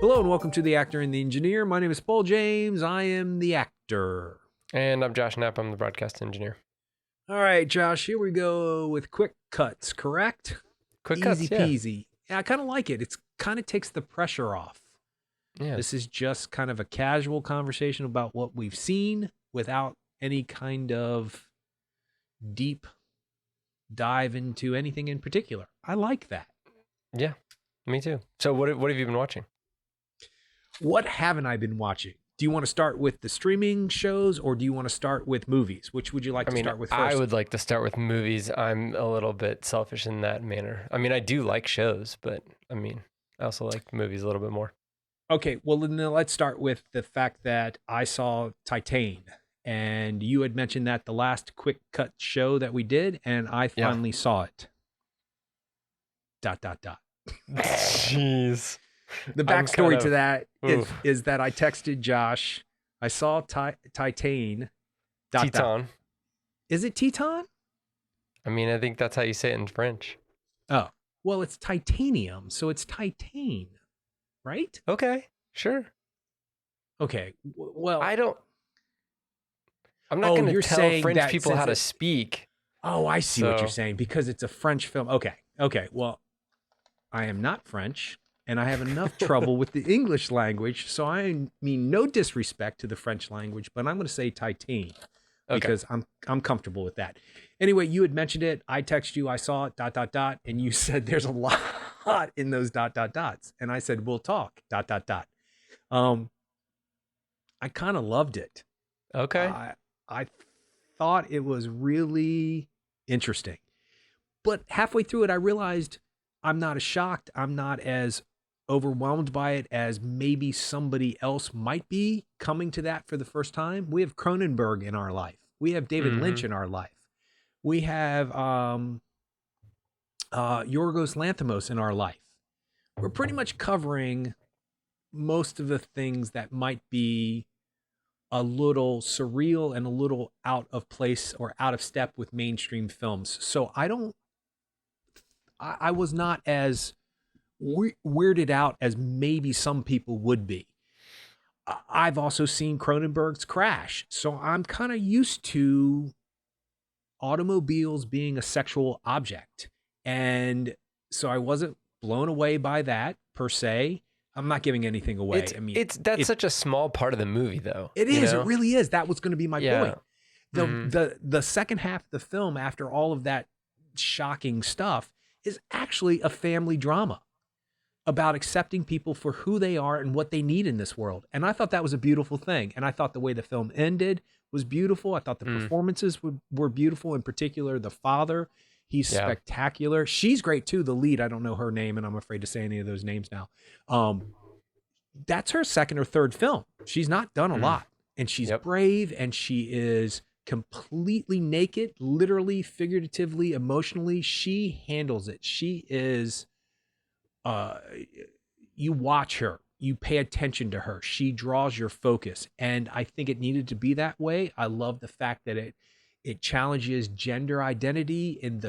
Hello and welcome to The Actor and the Engineer. My name is Paul James. I am the actor. And I'm Josh Knapp. I'm the broadcast engineer. All right, Josh, here we go with quick cuts, correct? Quick Easy cuts, yeah. peasy. Yeah, I kind of like it. It's kind of takes the pressure off. Yeah. This is just kind of a casual conversation about what we've seen without any kind of deep dive into anything in particular. I like that. Yeah, me too. So what have you been watching? What haven't I been watching? Do you want to start with the streaming shows or do you want to start with movies? Which would you like to start with first? I would like to start with movies. I'm a little bit selfish in that manner. I mean, I do like shows, but I also like movies a little bit more. Okay, well, then let's start with the fact that I saw Titane, and you had mentioned that the last quick cut show that we did, and I finally saw it. ... Jeez. The backstory to that is that I texted Josh. I saw Titane. ... Titane. Is it Titane? I mean, I think that's how you say it in French. Oh, well, it's titanium, so it's Titane, right? Okay, sure. Okay, well, I'm not going to tell French people how to speak. Oh, I see what you're saying, because it's a French film. Okay, well, I am not French. And I have enough trouble with the English language, so I mean no disrespect to the French language, but I'm going to say Titane because I'm comfortable with that. Anyway, you had mentioned it. I texted you. I saw it. ... And you said there's a lot in those ... And I said we'll talk ... I kind of loved it. Okay. I thought it was really interesting, but halfway through it, I realized I'm not as shocked. I'm not as overwhelmed by it as maybe somebody else might be coming to that for the first time. We have Cronenberg in our life. We have David Lynch in our life. We have Yorgos Lanthimos in our life. We're pretty much covering most of the things that might be a little surreal and a little out of place or out of step with mainstream films. So I was not as weirded out as maybe some people would be. I've also seen Cronenberg's Crash, so I'm kind of used to automobiles being a sexual object, and so I wasn't blown away by that per se. I'm not giving anything away. That's such a small part of the movie, though. It is. It really is. That was going to be my point. The second half of the film, after all of that shocking stuff, is actually a family drama about accepting people for who they are and what they need in this world. And I thought that was a beautiful thing. And I thought the way the film ended was beautiful. I thought the performances were beautiful. In particular, the father, he's spectacular. She's great too, the lead. I don't know her name, and I'm afraid to say any of those names now. That's her second or third film. She's not done a lot. And she's brave, and she is completely naked, literally, figuratively, emotionally. She handles it. She is... you watch her, you pay attention to her. She draws your focus. And I think it needed to be that way. I love the fact that it challenges gender identity in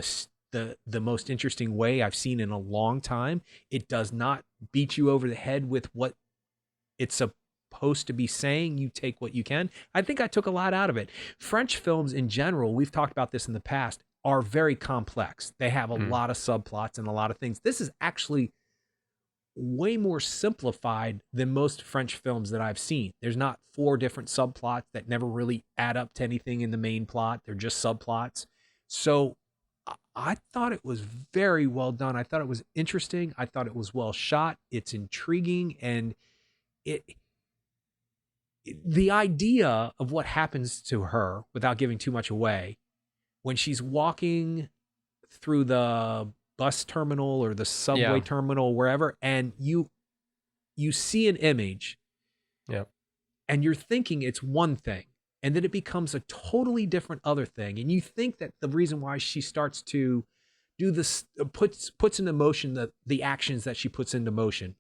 the most interesting way I've seen in a long time. It does not beat you over the head with what it's supposed to be saying. You take what you can. I think I took a lot out of it. French films in general, we've talked about this in the past, are very complex. They have a lot of subplots and a lot of things. This is actually way more simplified than most French films that I've seen. There's not 4 different subplots that never really add up to anything in the main plot. They're just subplots. So I thought it was very well done. I thought it was interesting. I thought it was well shot. It's intriguing. And the idea of what happens to her, without giving too much away, when she's walking through the bus terminal or the subway terminal, wherever, and you see an image, and you're thinking it's one thing, and then it becomes a totally different other thing, and you think that the reason why she starts to do this, puts into motion the actions that she puts into motion,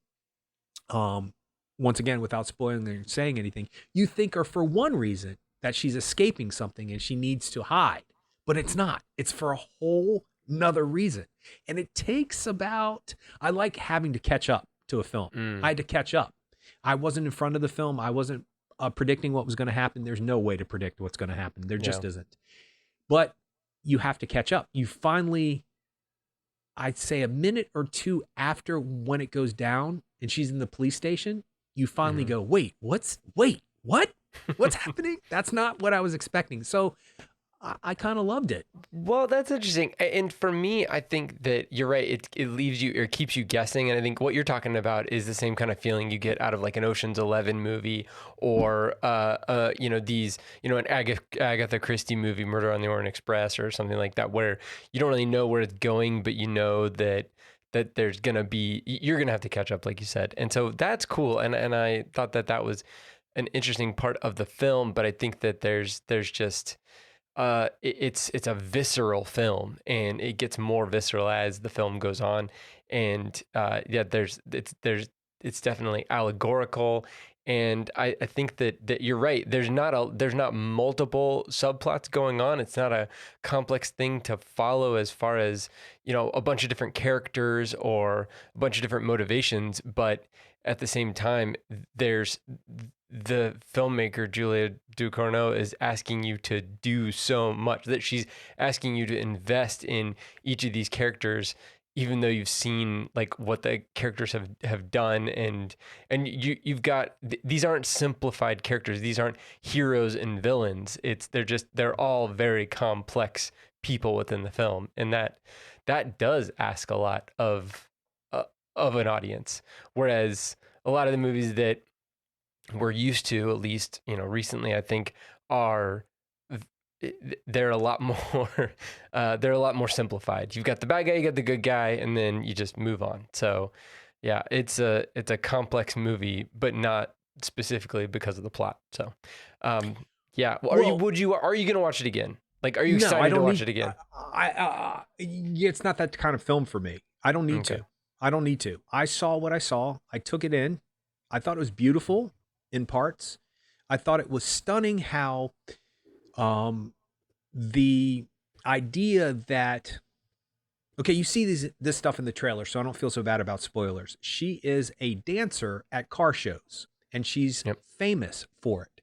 once again, without spoiling or saying anything, you think are for one reason, that she's escaping something and she needs to hide, but it's not. It's for a whole another reason. And it takes about, I like having to catch up to a film. I had to catch up. I wasn't in front of the film. I wasn't predicting what was going to happen. There's no way to predict what's going to happen. There Yeah. just isn't. But you have to catch up. You finally, I'd say a minute or two after when it goes down and she's in the police station, you finally Mhm. go, wait, what? What's happening? That's not what I was expecting. So I kind of loved it. Well, that's interesting. And for me, I think that you're right. It leaves you or keeps you guessing. And I think what you're talking about is the same kind of feeling you get out of like an Ocean's 11 movie or, these, an Agatha Christie movie, Murder on the Orient Express or something like that, where you don't really know where it's going, but you know that there's going to be, you're going to have to catch up, like you said. And so that's cool. And I thought that was an interesting part of the film, but I think that there's just, it's a visceral film, and it gets more visceral as the film goes on. And it's definitely allegorical. And I think that you're right. There's not multiple subplots going on. It's not a complex thing to follow as far as, a bunch of different characters or a bunch of different motivations. But at the same time, there's the filmmaker Julia Ducournau is asking you to do so much, that she's asking you to invest in each of these characters, even though you've seen like what the characters have done, and you've got these aren't simplified characters. These aren't heroes and villains. They're all very complex people within the film, and that does ask a lot of an audience. Whereas a lot of the movies that we're used to, at least, recently, I think, are they're a lot more they're a lot more simplified. You've got the bad guy, you got the good guy, and then you just move on. So yeah, it's a complex movie, but not specifically because of the plot. So yeah, are you gonna watch it again? Like, are you No, I excited to don't watch need. it again? Yeah, it's not that kind of film for me. I don't need Okay. to. I don't need to. I saw what I saw. I took it in. I thought it was beautiful in parts. I thought it was stunning how the idea that, okay, you see this stuff in the trailer, so I don't feel so bad about spoilers. She is a dancer at car shows, and she's Yep. famous for it.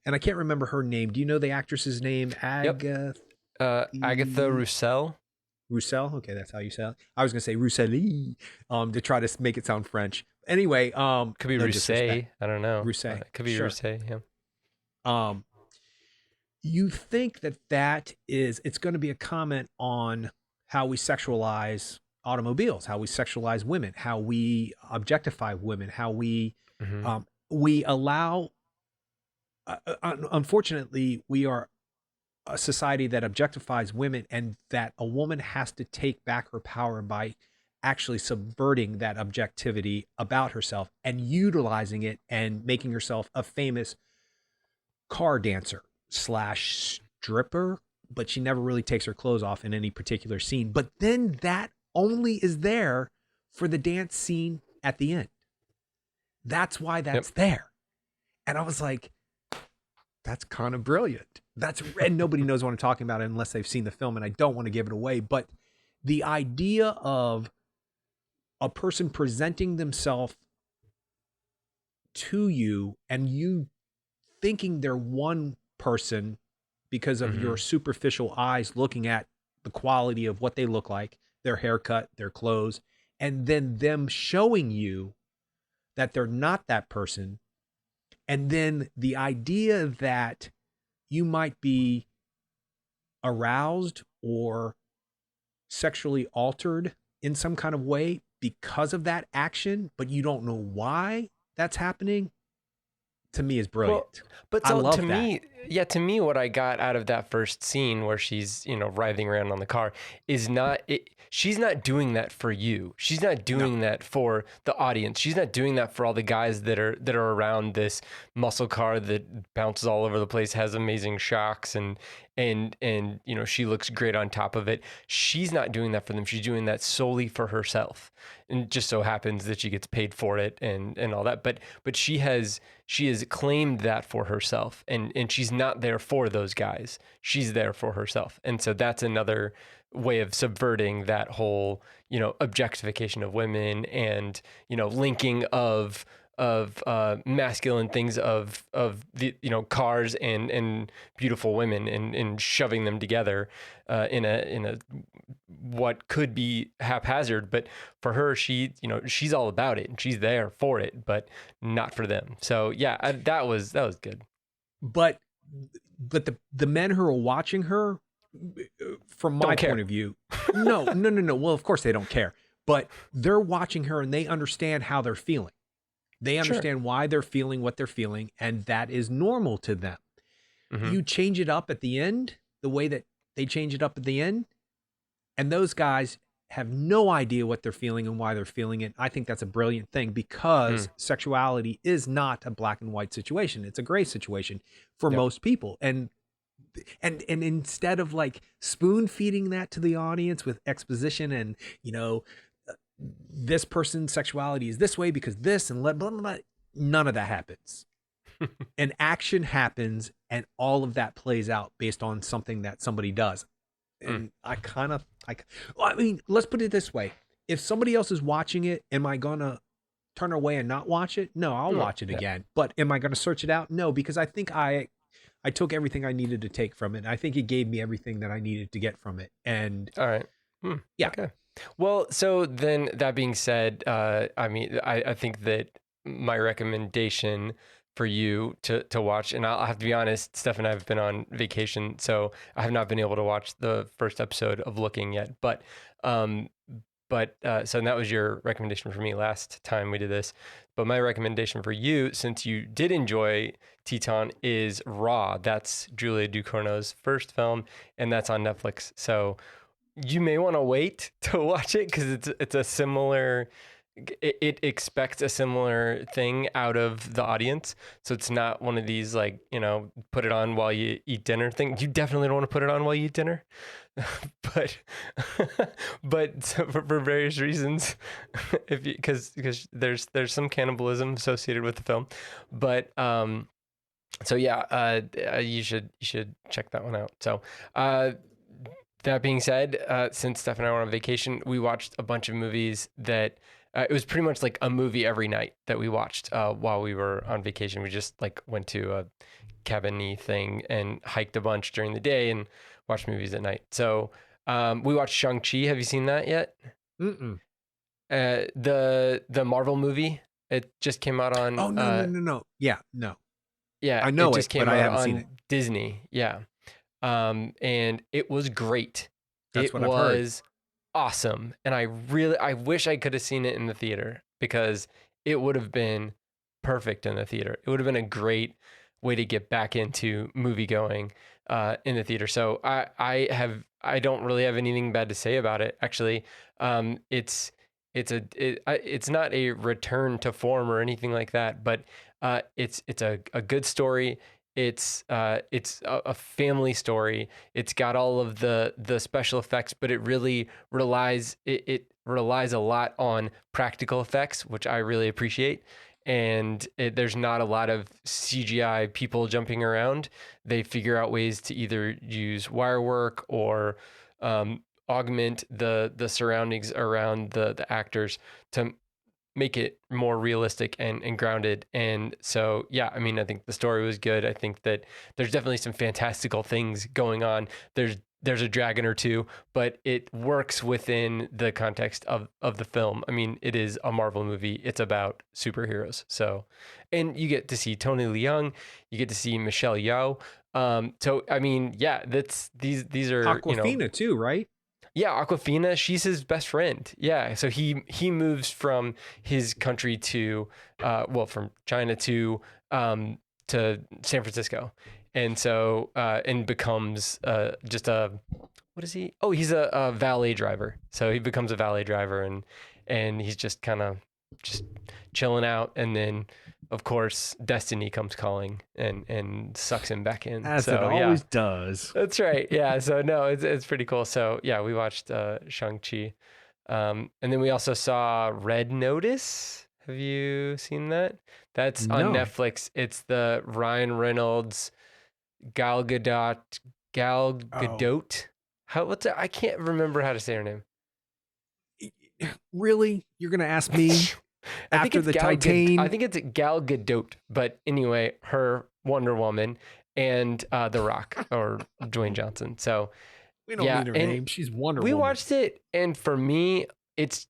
And I can't remember her name. Do you know the actress's name? Agatha Roussel. Roussel? Okay, that's how you say it. I was going to say Rousselie, to try to make it sound French. Anyway, Could be no Rousset. I don't know. Rousset. Could be Sure. Rousset. Yeah. You think that it's going to be a comment on how we sexualize automobiles, how we sexualize women, how we objectify women, how Mm-hmm. we allow. Unfortunately, we are a society that objectifies women, and that a woman has to take back her power by actually subverting that objectivity about herself and utilizing it and making herself a famous car dancer slash stripper, but she never really takes her clothes off in any particular scene. But then that only is there for the dance scene at the end. That's why that's there. And I was like, that's kind of brilliant. And nobody knows what I'm talking about unless they've seen the film, and I don't want to give it away. But the idea of a person presenting themselves to you and you thinking they're one person because of Mm-hmm. your superficial eyes looking at the quality of what they look like, their haircut, their clothes, and then them showing you that they're not that person. And then the idea that you might be aroused or sexually altered in some kind of way because of that action, but you don't know why that's happening, to me is brilliant. Well, but I so love to that. me, yeah, to me, what I got out of that first scene where she's, writhing around on the car is not it. She's not doing that for you. She's not No. doing that for the audience. She's not doing that for all the guys that are around this muscle car that bounces all over the place, has amazing shocks, and she looks great on top of it. She's not doing that for them. She's doing that solely for herself, and it just so happens that she gets paid for it and all that. But she has claimed that for herself, and she's not there for those guys. She's there for herself. And so that's another way of subverting that whole, objectification of women and, linking of masculine things of the cars and beautiful women and shoving them together in a what could be haphazard, but for her, she's all about it and she's there for it, but not for them. So yeah, that was good. But the men who are watching her, from my Don't point care. of view, no. Well, of course they don't care, but they're watching her and they understand how they're feeling. They Sure. understand why they're feeling what they're feeling, and that is normal to them. Hmm. You change it up at the end, the way that they change it up at the end, and those guys have no idea what they're feeling and why they're feeling it. I think that's a brilliant thing, because sexuality is not a black and white situation. It's a gray situation for Yep. most people. And instead of like spoon feeding that to the audience with exposition and, this person's sexuality is this way because this and blah, blah, blah, none of that happens. And action happens, and all of that plays out based on something that somebody does. And I mean, let's put it this way. If somebody else is watching it, am I going to turn away and not watch it? No, I'll watch it Yeah. again. But am I going to search it out? No, because I think I took everything I needed to take from it. I think it gave me everything that I needed to get from it. And All right. yeah. Okay. Well, so then that being said, I mean, I think that my recommendation for you to watch, and I'll have to be honest, Steph and I have been on vacation, so I have not been able to watch the first episode of Looking yet. Um, so that was your recommendation for me last time we did this. But my recommendation for you, since you did enjoy Titane, is Raw. That's Julia Ducournau's first film, and that's on Netflix. So you may want to wait to watch it because it's a similar. It expects a similar thing out of the audience, so it's not one of these like put it on while you eat dinner thing. You definitely don't want to put it on while you eat dinner, but for various reasons, if because there's some cannibalism associated with the film, but so yeah, you should check that one out. So that being said, since Steph and I were on vacation, we watched a bunch of movies that it was pretty much like a movie every night that we watched while we were on vacation. We just like went to a cabin-y thing and hiked a bunch during the day and watched movies at night. So we watched Shang-Chi. Have you seen that yet? Mm-mm. The Marvel movie. It just came out on. Oh, no. Yeah, no. Yeah, I it know it, just but came I out haven't seen on it. Disney. Yeah. And it was great. That's It what I've heard. was awesome. And I wish I could have seen it in the theater because it would have been perfect in the theater. It would have been a great way to get back into movie going in the theater. So I don't really have anything bad to say about it. Actually, it's not a return to form or anything like that, but it's a good story. It's a family story. It's got all of the special effects, but it really it relies a lot on practical effects, which I really appreciate. And there's not a lot of CGI people jumping around. They figure out ways to either use wire work or augment the surroundings around the actors to make it more realistic and grounded. And so, yeah, I mean, I think the story was good. I think that there's definitely some fantastical things going on. There's a dragon or two, but it works within the context of the film. I mean, it is a Marvel movie. It's about superheroes. So, and you get to see Tony Leung, you get to see Michelle Yeoh. So I mean, yeah, these are, Aquafina too, right? yeah, Aquafina, she's his best friend. Yeah, so he moves from his country to, from China to San Francisco, and so and becomes just a what is he? Oh, he's a valet driver. So he becomes a valet driver, and he's just kind of just chilling out, and then of course Destiny comes calling and sucks him back in. As it So yeah. always does. That's right. Yeah. So no, it's pretty cool. So yeah, we watched Shang-Chi. And then we also saw Red Notice. Have you seen that? That's on No. Netflix. It's the Ryan Reynolds, Gal Gadot, Gal Oh, Gadot. What's it? I can't remember how to say her name. really? You're gonna ask me? I think after it's the Titane. I think it's Gal Gadot, but anyway, her Wonder Woman and The Rock or Dwayne Johnson. So We don't yeah, need her and name. She's Wonder we Woman. watched it, and for me, it's.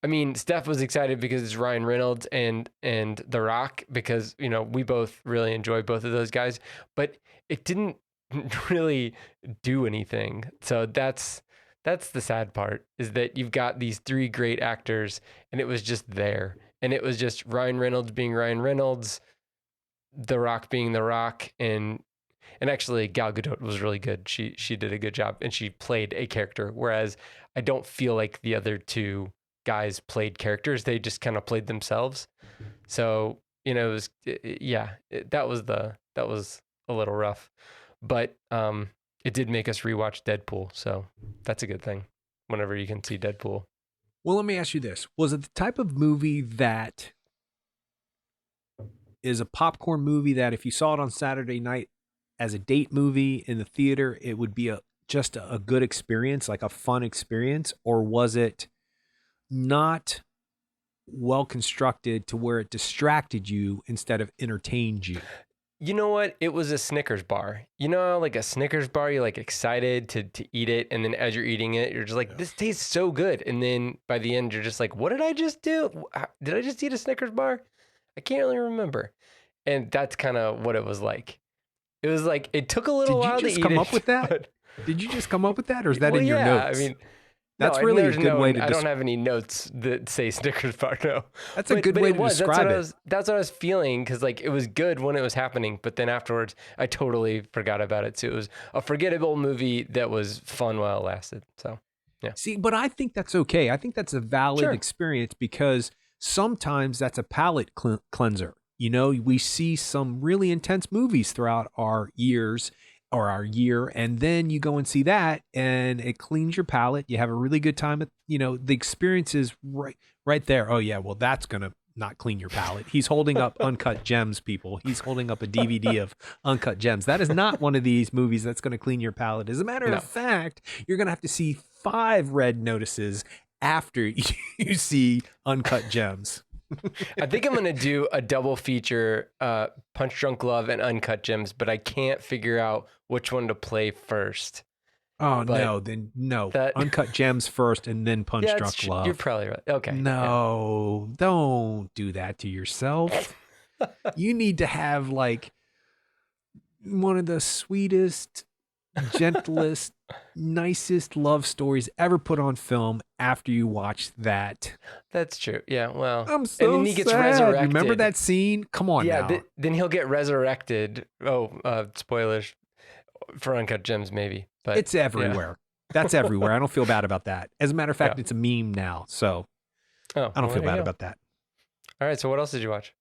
I mean, Steph was excited because it's Ryan Reynolds and The Rock because we both really enjoy both of those guys, but it didn't really do anything. So that's the sad part is that you've got these three great actors, and it was just there, and it was just Ryan Reynolds being Ryan Reynolds, The Rock being The Rock, and actually Gal Gadot was really good. She did a good job, and she played a character. Whereas I don't feel like the other two guys played characters; they just kind of played themselves. So that was a little rough, but it did make us rewatch Deadpool, so that's a good thing. Whenever you can see Deadpool. Well, let me ask you this: was it the type of movie that is a popcorn movie that if you saw it on Saturday night as a date movie in the theater, it would be just a good experience, like a fun experience, or was it not well constructed to where it distracted you instead of entertained you? You know what? It was a Snickers bar. You know, like a Snickers bar, you're like excited to eat it. And then as you're eating it, you're just like, this tastes so good. And then by the end, you're just like, what did I just do? Did I just eat a Snickers bar? I can't really remember. And that's kind of what it was like. It was like, it took a little Did you while to just eat come it. up with that? But, Did you just come up with that, or is that well, in your yeah, notes? I mean, That's no, really a good way to I don't have any notes that say Snickers bar, no. That's a good way to describe it. That's what I was feeling, because like it was good when it was happening, but then afterwards I totally forgot about it. So it was a forgettable movie that was fun while it lasted. So yeah. See, but I think that's okay. I think that's a valid Sure. experience because sometimes that's a palate cleanser. We see some really intense movies throughout our years or our year, and then you go and see that, and it cleans your palate. You have a really good time. The experience is right there. Oh yeah, well that's gonna not clean your palate. He's holding up Uncut Gems, people. He's holding up a DVD of Uncut Gems. That is not one of these movies that's going to clean your palate. As a matter No. of fact, you're going to have to see 5 red notices after you see Uncut Gems. I think I'm gonna do a double feature, Punch Drunk Love and Uncut Gems, but I can't figure out which one to play first. Oh But no, then no. Uncut Gems first and then Punch Drunk Love. You're probably right. Okay. No, don't do that to yourself. You need to have like one of the sweetest, gentlest, nicest love stories ever put on film after you watch that. That's true. Yeah. Well, I'm so and then he gets sad. resurrected. Remember that scene? Come on now. Then he'll get resurrected. Oh, spoilers for Uncut Gems, maybe. But it's everywhere. Yeah. That's everywhere. I don't feel bad about that. As a matter of fact, it's a meme now. So I don't feel bad about that. All right. So what else did you watch?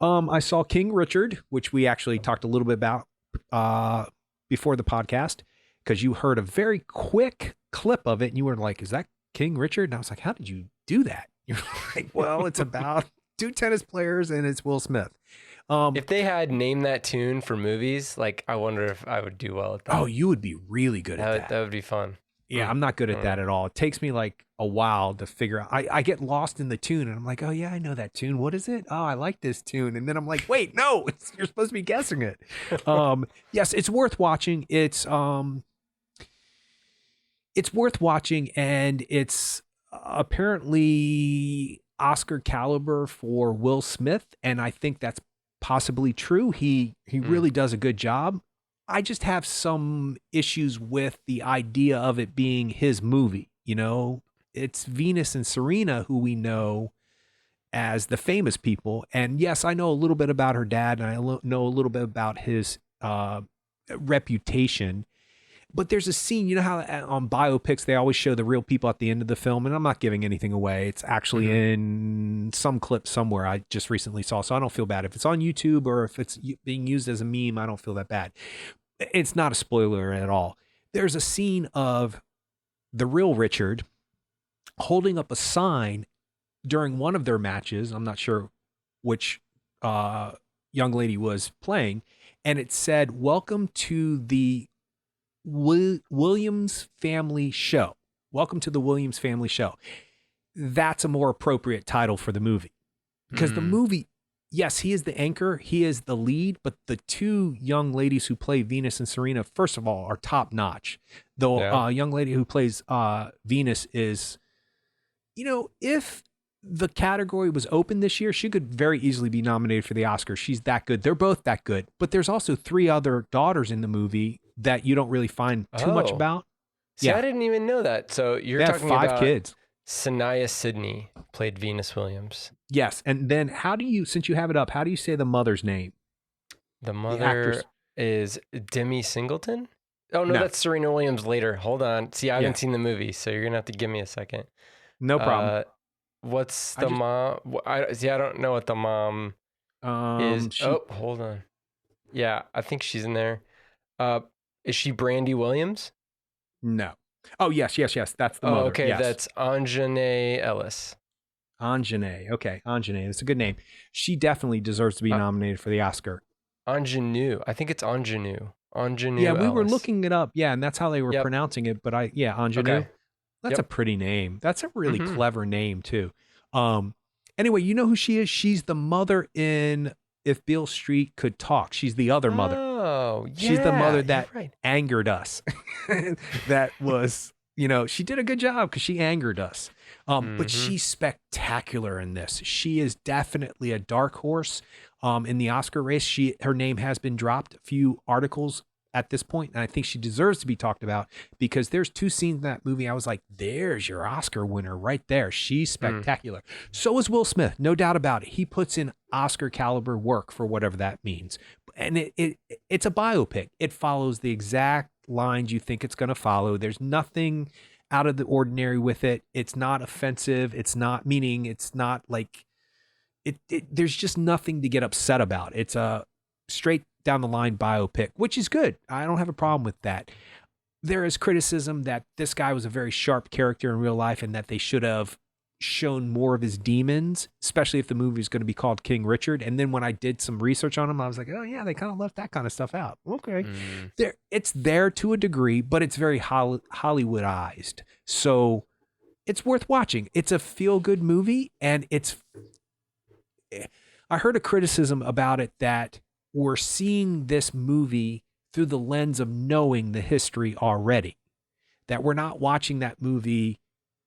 I saw King Richard, which we actually talked a little bit about before the podcast, because you heard a very quick clip of it and you were like, is that King Richard? And I was like, how did you do that? You're like, well, it's about 2 tennis players and it's Will Smith. If they had named that tune for movies, like I wonder if I would do well at that. Oh, you would be really good at that. That would be fun. Yeah, I'm not good at that at all. It takes me like a while to figure out. I get lost in the tune and I'm like, oh yeah, I know that tune. What is it? Oh, I like this tune. And then I'm like, wait, no, you're supposed to be guessing it. Yes, it's worth watching. It's worth watching, and it's apparently Oscar caliber for Will Smith, and I think that's possibly true. He really does a good job. I just have some issues with the idea of it being his movie. It's Venus and Serena who we know as the famous people. And yes, I know a little bit about her dad, and I know a little bit about his reputation. But there's a scene, you know how on biopics, they always show the real people at the end of the film, and I'm not giving anything away. It's actually in some clip somewhere I just recently saw, so I don't feel bad. If it's on YouTube or if it's being used as a meme, I don't feel that bad. It's not a spoiler at all. There's a scene of the real Richard holding up a sign during one of their matches. I'm not sure which young lady was playing, and it said, "Welcome to the Williams Family Show." Welcome to the Williams Family Show. that's a more appropriate title for the movie. Because the movie, yes, he is the anchor, he is the lead, but the two young ladies who play Venus and Serena, first of all, are top notch. The young lady who plays Venus is, if the category was open this year, she could very easily be nominated for the Oscar. She's that good. They're both that good. But there's also 3 other daughters in the movie that you don't really find too much about. See, I didn't even know that. So you're talking about 5 kids. Sanaya Sidney played Venus Williams. Yes. And then since you have it up, how do you say the mother's name? The mother is Demi Singleton? Oh, no, that's Serena Williams later. Hold on. See, I haven't seen the movie, so you're going to have to give me a second. No problem. What's the mom? I don't know what the mom is. Hold on. Yeah, I think she's in there. Is she Brandy Williams? No. Oh, yes. That's the mother. Okay, yes. That's Anjanae Ellis. Anjanae. Okay, Anjanae. That's a good name. She definitely deserves to be nominated for the Oscar. Ingenue. I think it's Ingenue. Ingenue. Yeah, we were looking it up. Yeah, and that's how they were pronouncing it. But Ingenue. Okay. That's a pretty name. That's a really clever name too. Anyway, you know who she is? She's the mother in If Beale Street Could Talk. She's the other mother. Oh, yeah. She's the mother that angered us. That was, she did a good job because she angered us. But she's spectacular in this. She is definitely a dark horse in the Oscar race. Her name has been dropped. A few articles at this point, and I think she deserves to be talked about because there's 2 scenes in that movie I was like, there's your Oscar winner right there. She's spectacular. So is Will Smith, no doubt about it. He puts in Oscar caliber work for whatever that means. And it's a biopic. It follows the exact lines you think it's going to follow. There's nothing out of the ordinary with it. It's not offensive. It's not like there's just nothing to get upset about. It's a straight down the line biopic, which is good. I don't have a problem with that. There is criticism that this guy was a very sharp character in real life and that they should have shown more of his demons, especially if the movie is going to be called King Richard. And then when I did some research on him, I was like, oh yeah, they kind of left that kind of stuff out. Okay. It's there to a degree, but it's very Hollywoodized. So it's worth watching. It's a feel-good movie, and I heard a criticism about it that we're seeing this movie through the lens of knowing the history already, that we're not watching that movie,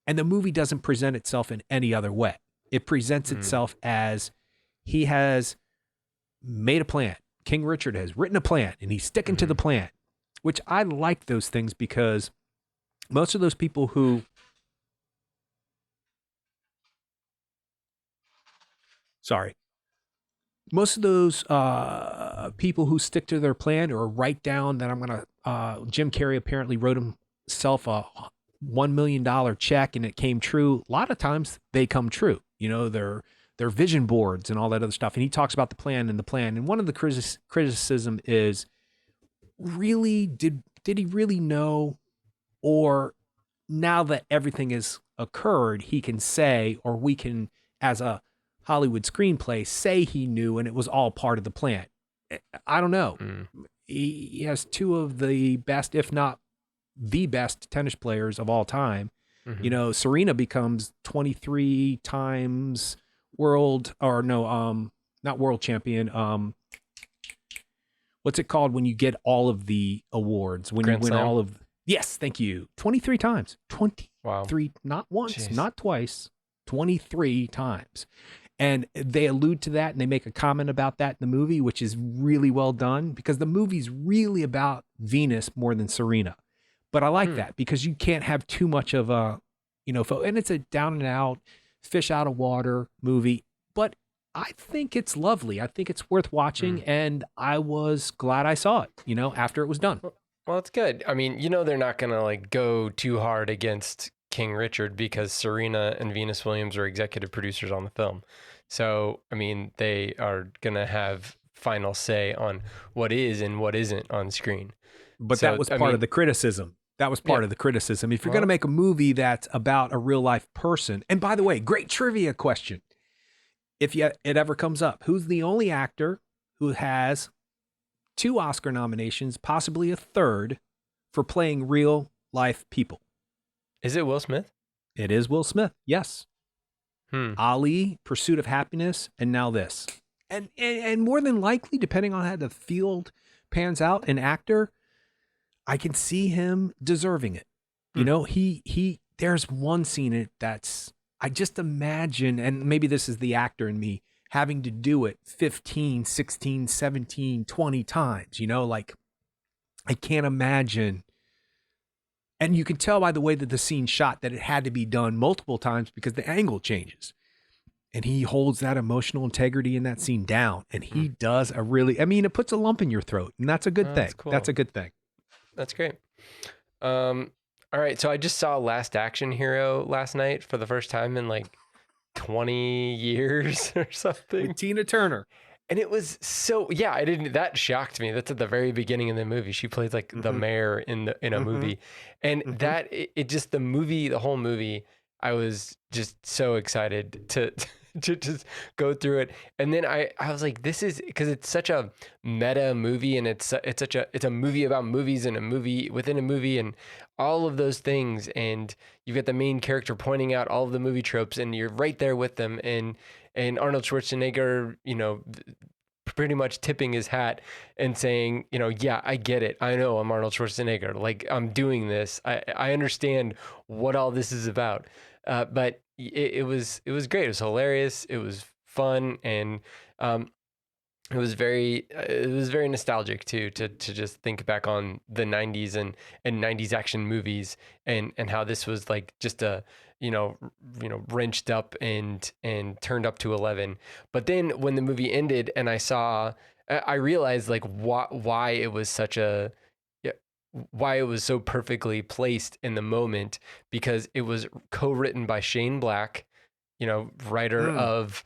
and the movie doesn't present itself in any other way. It presents itself as he has made a plan. King Richard has written a plan, and he's sticking to the plan, which I like those things because most of those people who most of those people who stick to their plan or write down that I'm going to, Jim Carrey apparently wrote himself a $1 million check and it came true. A lot of times they come true, their vision boards and all that other stuff. And he talks about the plan. And one of the criticism is, really, did he really know? Or now that everything has occurred, he can say, or we can, as a Hollywood screenplay, say he knew and it was all part of the plan. I don't know. He has 2 of the best, if not the best tennis players of all time. Serena becomes 23 times not world champion. What's it called when you get all of the awards? When Grand you win Slam? All of, yes, thank you. 23 times. 23, wow. Not once, not twice, 23 times. And they allude to that and they make a comment about that in the movie, which is really well done because the movie's really about Venus more than Serena. But I like that because you can't have too much of a, and it's a down and out, fish out of water movie. But I think it's lovely. I think it's worth watching. And I was glad I saw it, after it was done. Well, it's good. I mean, they're not going to go too hard against King Richard because Serena and Venus Williams are executive producers on the film. So, I mean, they are going to have final say on what is and what isn't on screen. But that was part of the criticism. That was part of the criticism. If you're going to make a movie that's about a real life person, and by the way, great trivia question. If it ever comes up, who's the only actor who has 2 Oscar nominations, possibly a 3rd, for playing real life people? Is it Will Smith? It is Will Smith. Yes. Hmm. Ali, Pursuit of Happiness, and now this. And more than likely, depending on how the field pans out, an actor, I can see him deserving it. You Hmm. know, he there's one scene that's I just imagine, and maybe this is the actor in me, having to do it 15, 16, 17, 20 times, you know, like I can't imagine. And you can tell by the way that the scene shot that it had to be done multiple times because the angle changes. And he holds that emotional integrity in that scene down. And he does a really, I mean, it puts a lump in your throat. And that's a good Oh, thing. that's cool. That's a good thing. That's great. All right. So I just saw Last Action Hero last night for the first time in like 20 years or something. With Tina Turner. And it was so, yeah, that shocked me. That's at the very beginning of the movie. She plays like the mayor in a movie. And that, it just, the whole movie, I was just so excited to just go through it. And then I was like, this is, because it's such a meta movie, and it's a movie about movies and a movie within a movie and all of those things. And you've got the main character pointing out all of the movie tropes, and you're right there with them. And Arnold Schwarzenegger, you know, pretty much tipping his hat and saying, you know, yeah, I get it. I know I'm Arnold Schwarzenegger. Like, I'm doing this. I understand what all this is about. But it was great. It was hilarious. It was fun. And it was very nostalgic too, to just think back on the 90s and 90s action movies, and how this was like just a, you know, wrenched up and turned up to 11. But then when the movie ended and I realized like why it was such a, why it was so perfectly placed in the moment, because it was co-written by Shane Black, you know, writer of,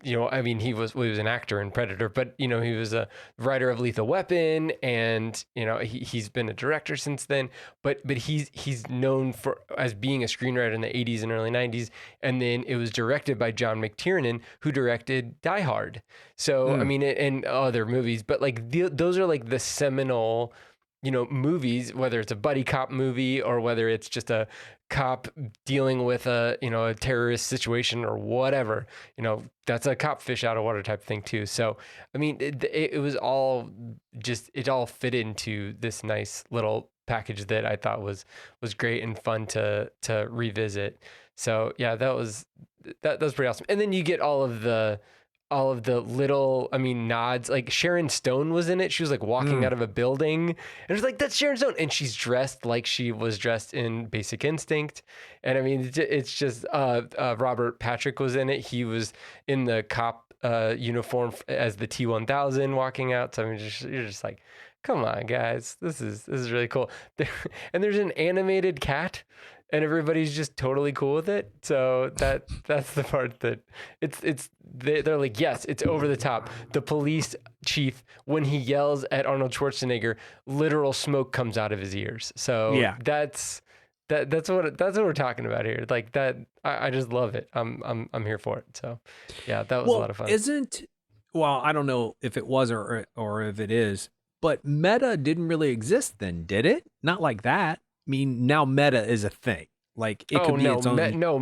you know, I mean, he was an actor in Predator, but, you know, he was a writer of Lethal Weapon, and, you know, he's been a director since then, but he's known as being a screenwriter in the 80s and early 90s. And then it was directed by John McTiernan, who directed Die Hard. So, I mean, and other movies, but like those are like the seminal, you know, movies, whether it's a buddy cop movie or whether it's just a cop dealing with a, you know, a terrorist situation or whatever, you know, that's a cop fish out of water type thing too. So, I mean, it was all just, it all fit into this nice little package that I thought was great and fun to revisit. So yeah, that was pretty awesome. And then you get all of the little, I mean, nods. Like Sharon Stone was in it. She was like walking out of a building, and it was like, that's Sharon Stone. And she's dressed like she was dressed in Basic Instinct. And I mean, it's just, Robert Patrick was in it. He was in the cop uniform as the T-1000 walking out. So I mean, you're just like, come on, guys, this is really cool. And there's an animated cat, and everybody's just totally cool with it. So that's the part that they're like, yes, it's over the top. The police chief, when he yells at Arnold Schwarzenegger, literal smoke comes out of his ears. So yeah, that's what we're talking about here. Like that, I just love it. I'm here for it. So yeah, that was a lot of fun. I don't know if it was or if it is, but meta didn't really exist then, did it? Not like that. I mean, now meta is a thing. Like it could be its own.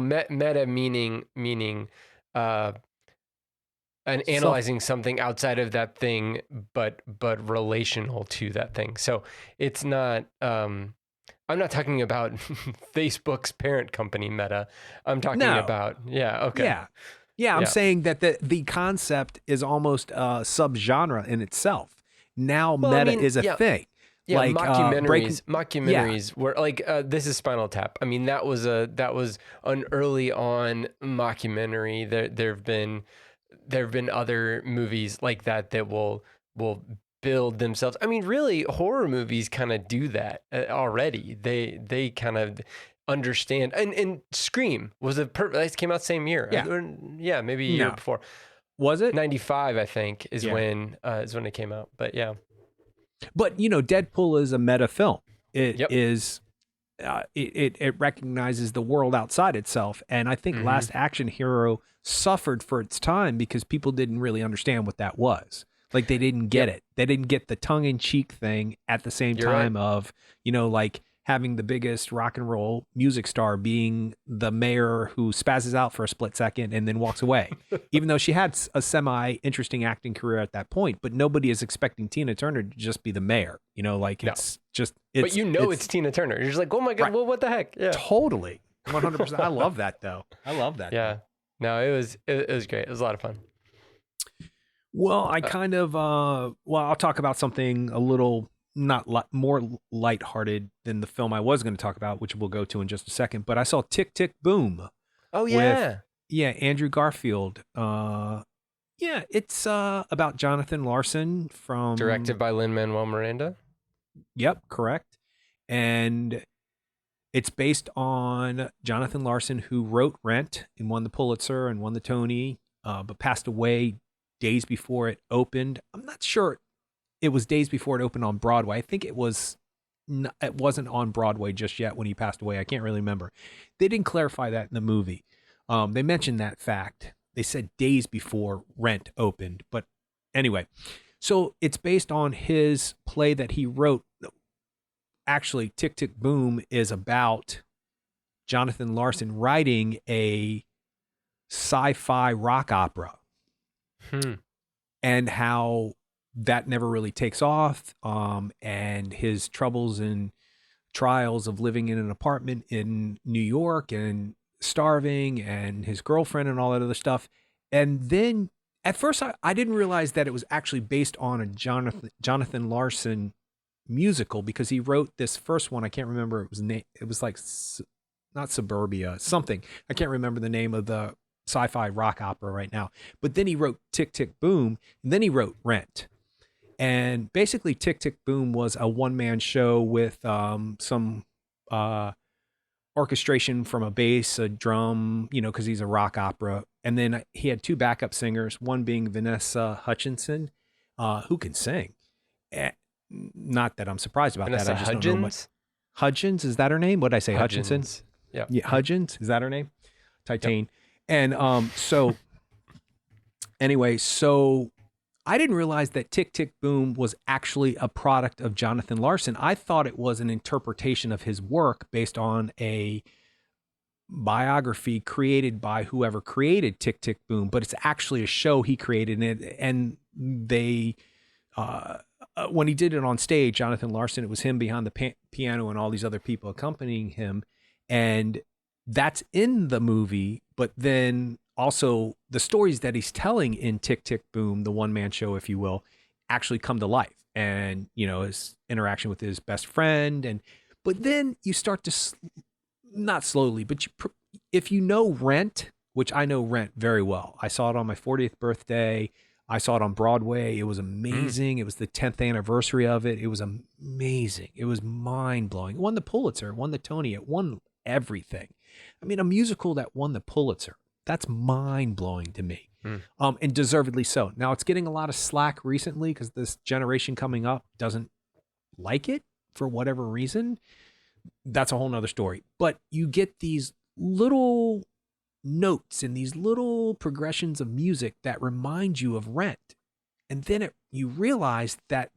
Meta meaning and analyzing something outside of that thing, but relational to that thing. So it's not. I'm not talking about Facebook's parent company, Meta. I'm talking about okay. Yeah. I'm saying that the concept is almost a subgenre in itself. Now meta is a thing. Yeah, like mockumentaries were like, this is Spinal Tap. I mean, that was an early on mockumentary. There have been other movies like that will build themselves. I mean, really, horror movies kind of do that already. They kind of understand. And Scream was it came out same year. Yeah, maybe a year before. Was it 95? I think is when it came out. But yeah. But you know, Deadpool is a meta film. It is, it recognizes the world outside itself, and I think Last Action Hero suffered for its time because people didn't really understand what that was. Like they didn't get it. They didn't get the tongue-in-cheek thing at the same time of, you know, like having the biggest rock and roll music star being the mayor who spazzes out for a split second and then walks away, even though she had a semi interesting acting career at that point. But nobody is expecting Tina Turner to just be the mayor, like No. it's just, but it's Tina Turner. You're just like, oh my God, right. well, what the heck? Yeah. Totally. 100%. I love that though. I love that. Yeah. No, it was great. It was a lot of fun. Well, I kind of, I'll talk about something a little more lighthearted than the film I was going to talk about, which we'll go to in just a second. But I saw Tick, Tick, Boom. Oh, yeah. Andrew Garfield. It's about Jonathan Larson from... Directed by Lin-Manuel Miranda. Yep, correct. And it's based on Jonathan Larson, who wrote Rent and won the Pulitzer and won the Tony, but passed away days before it opened. I'm not sure it was days before it opened on Broadway. I think it wasn't on Broadway just yet when he passed away. I can't really remember. They didn't clarify that in the movie. They mentioned that fact. They said days before Rent opened. But anyway, so it's based on his play that he wrote. Actually, Tick, Tick, Boom is about Jonathan Larson writing a sci-fi rock opera. And how that never really takes off, and his troubles and trials of living in an apartment in New York and starving, and his girlfriend and all that other stuff. And then at first I didn't realize that it was actually based on a Jonathan Larson musical, because he wrote this first one. I can't remember. It was like not Suburbia, something. I can't remember the name of the sci-fi rock opera right now. But then he wrote Tick, Tick, Boom, and then he wrote Rent. And basically Tick, Tick, Boom was a one-man show with some orchestration from a bass, a drum, because he's a rock opera. And then he had two backup singers, one being Vanessa Hutchinson, who can sing. Not that I'm surprised about Vanessa that. I just Hudgens? don't know much. Hudgens, is that her name? What did I say? Hudgens. Hutchinson? Yeah. Hudgens, is that her name? Titane. Yep. And so anyway, so I didn't realize that Tick, Tick, Boom was actually a product of Jonathan Larson. I thought it was an interpretation of his work based on a biography created by whoever created Tick, Tick, Boom, but it's actually a show he created. And they, when he did it on stage, Jonathan Larson, it was him behind the piano and all these other people accompanying him. And that's in the movie, but then also the stories that he's telling in Tick, Tick, Boom, the one-man show, if you will, actually come to life. And, his interaction with his best friend. But then you start to, not slowly, but if you know Rent, which I know Rent very well. I saw it on my 40th birthday. I saw it on Broadway. It was amazing. It was the 10th anniversary of it. It was amazing. It was mind-blowing. It won the Pulitzer, it won the Tony, it won everything. I mean, a musical that won the Pulitzer, that's mind-blowing to me. And deservedly so. Now, it's getting a lot of slack recently because this generation coming up doesn't like it for whatever reason. That's a whole nother story. But you get these little notes and these little progressions of music that remind you of Rent. And then you realize that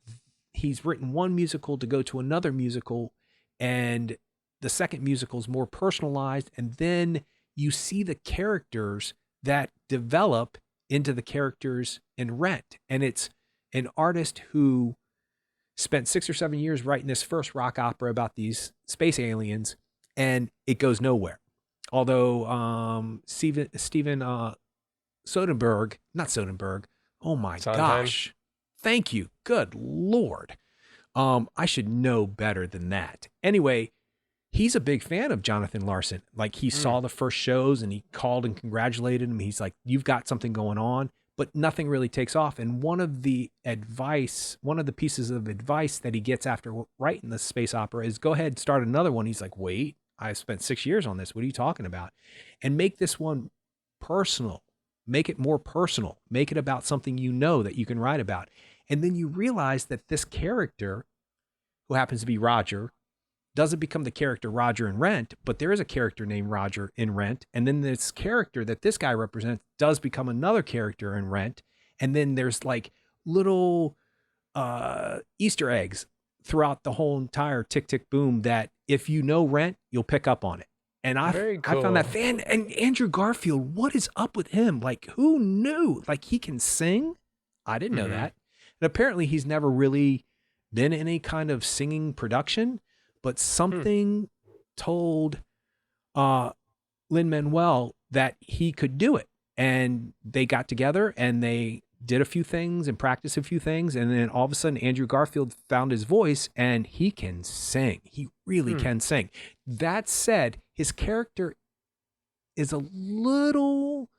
he's written one musical to go to another musical, and the second musical is more personalized. And then you see the characters that develop into the characters in Rent. And it's an artist who spent 6 or 7 years writing this first rock opera about these space aliens, and it goes nowhere. Although Steven Soderbergh, not Soderbergh, oh my Sondheim. gosh, thank you, good Lord. I should know better than that. Anyway, he's a big fan of Jonathan Larson. Like, he saw the first shows and he called and congratulated him. He's like, you've got something going on, but nothing really takes off. And one of the pieces of advice that he gets after writing the space opera is, go ahead, start another one. He's like, wait, I spent 6 years on this. What are you talking about? And make this one personal. Make it more personal. Make it about something that you can write about. And then you realize that this character, who happens to be Roger, doesn't become the character Roger in Rent, but there is a character named Roger in Rent. And then this character that this guy represents does become another character in Rent. And then there's like little Easter eggs throughout the whole entire Tick, Tick, Boom that if you know Rent, you'll pick up on it. And Very I found that cool. fan. And Andrew Garfield, what is up with him? Like, who knew? Like, he can sing. I didn't know Hmm. that. And apparently he's never really been in any kind of singing production, but Hmm. something told Lin-Manuel that he could do it. And they got together and they did a few things and practiced a few things. And then all of a sudden, Andrew Garfield found his voice and he can sing. He really Hmm. can sing. That said, his character is a little,